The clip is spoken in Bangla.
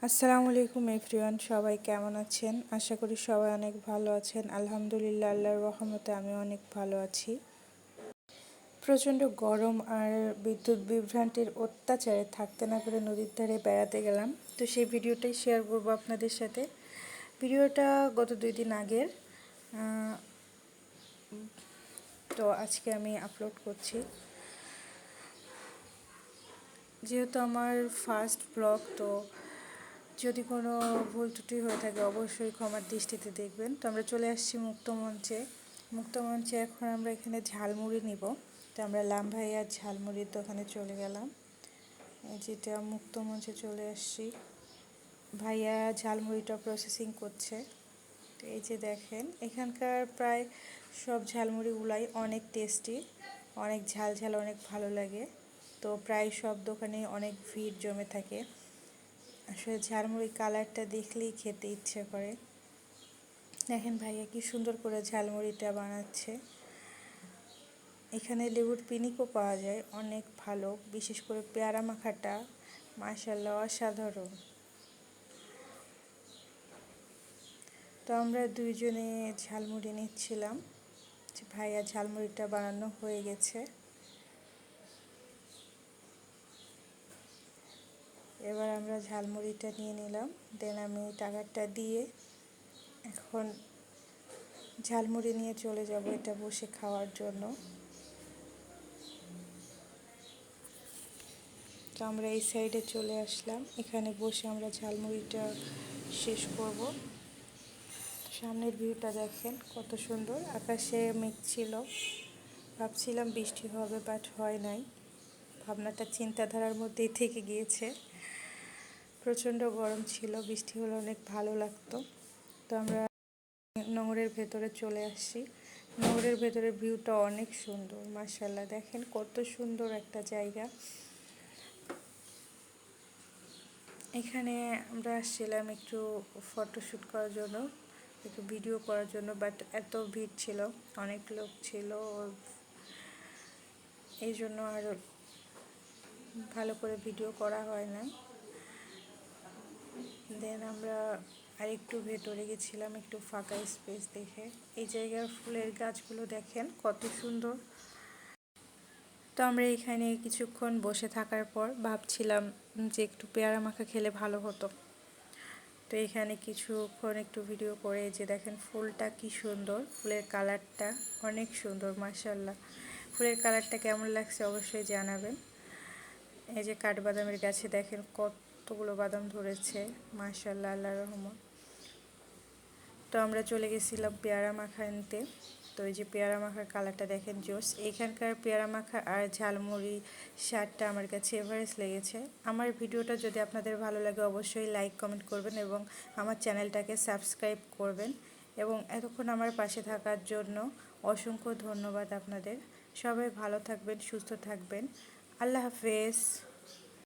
আসসালামু আলাইকুম এভরিওয়ান, সবাই কেমন আছেন? আশা করি সবাই অনেক ভালো আছেন। আলহামদুলিল্লাহ, আল্লাহর রহমতে আমি অনেক ভালো আছি। প্রচণ্ড গরম আর বিদ্যুৎ বিভ্রান্তির অত্যাচারে থাকতে না পেরে নদীর ধারে বেড়াতে গেলাম। তো সেই ভিডিওটাই শেয়ার করবো আপনাদের সাথে। ভিডিওটা গত 2 দিন আগের, তো আজকে আমি আপলোড করছি। যেহেতু আমার ফার্স্ট ব্লগ, তো যদি কোনো ভুল ত্রুটি হয়ে থাকে অবশ্যই ক্ষমার দৃষ্টিতে দেখবেন। তো আমরা চলে আসছি মুক্তমঞ্চে এখন আমরা এখানে ঝালমুড়ি নিব। তো আমরা লামভাইয়ার ঝালমুড়ির দোকানে চলে গেলাম। যেটা মুক্তমঞ্চে চলে আসছি, ভাইয়া ঝালমুড়িটা প্রসেসিং করছে। তো এই যে দেখেন, এখানকার প্রায় সব ঝালমুড়িগুলাই অনেক টেস্টি, অনেক ঝাল ঝাল, অনেক ভালো লাগে। তো প্রায় সব দোকানে অনেক ভিড় জমে থাকে। আসলে ঝালমুড়ি কালারটা দেখলেই খেতে ইচ্ছে করে। দেখেন ভাইয়া কি সুন্দর করে ঝালমুড়িটা বানাচ্ছে। এখানে লেবুর পিনিকও পাওয়া যায়, অনেক ভালো, বিশেষ করে পেয়ারা মাখাটা মাশাআল্লাহ অসাধারণ। তো আমরা দুইজনে ঝালমুড়ি নিচ্ছিলাম। ভাইয়া ঝালমুড়িটা বানানো হয়ে গেছে। এবার আমরা ঝালমুড়িটা নিয়ে নিলাম, দেন আমি টাকাটা দিয়ে এখন ঝালমুড়ি নিয়ে চলে যাব এটা বসে খাওয়ার জন্য। তো আমরা এই সাইডে চলে আসলাম, এখানে বসে আমরা ঝালমুড়িটা শেষ করব। সামনের ভিউটা দেখেন কত সুন্দর, আকাশে মেঘ ছিল, ভাবছিলাম বৃষ্টি হবে বাট হয় নাই। ভাবনাটা চিন্তাধারার মধ্যেই থেকে গিয়েছে। প্রচণ্ড গরম ছিল, বৃষ্টি হলে অনেক ভালো লাগতো। তো আমরা নগরের ভেতরে চলে আসছি। নগরের ভেতরের ভিউটা অনেক সুন্দর, মাশাআল্লাহ দেখেন কত সুন্দর একটা জায়গা। এখানে আমরা আসছিলাম একটু ফটোশ্যুট করার জন্য, একটু ভিডিও করার জন্য, বাট এত ভিড় ছিল, অনেক লোক ছিল, এই জন্য আর ভালো করে ভিডিও করা হয় না। দেন আমরা আরেকটু ভেতরে গেছিলাম, একটু ফাঁকা স্পেস দেখে। এই জায়গার ফুলের গাছগুলো দেখেন কত সুন্দর। তো আমরা এখানে কিছুক্ষণ বসে থাকার পর ভাবছিলাম যে একটু পেয়ারা মাখা খেলে ভালো হতো। তো এখানে কিছুক্ষণ একটু ভিডিও করে, যে দেখেন ফুলটা কি সুন্দর, ফুলের কালারটা অনেক সুন্দর মাশাআল্লাহ। ফুলের কালারটা কেমন লাগছে অবশ্যই জানাবেন। এই যে কাঠবাদামের গাছে দেখেন কতগুলো বাদাম ধরেছে, মাশাআল্লাহ, আল্লাহর রহমত। তো আমরা চলে গেছিলাম পেয়ারা মাখা আনতে। তো এই যে পেয়ারা মাখার কালারটা দেখেন জোস। এখানকার পেয়ারা মাখা আর ঝালমুড়ি স্বাদটা আমার কাছে এভারেস্ট লেগেছে। আমার ভিডিওটা যদি আপনাদের ভালো লাগে অবশ্যই লাইক কমেন্ট করবেন এবং আমার চ্যানেলটাকে সাবস্ক্রাইব করবেন। এবং এতক্ষণ আমার পাশে থাকার জন্য অসংখ্য ধন্যবাদ আপনাদের। সবাই ভালো থাকবেন, সুস্থ থাকবেন। আল্লাহ হাফেজ।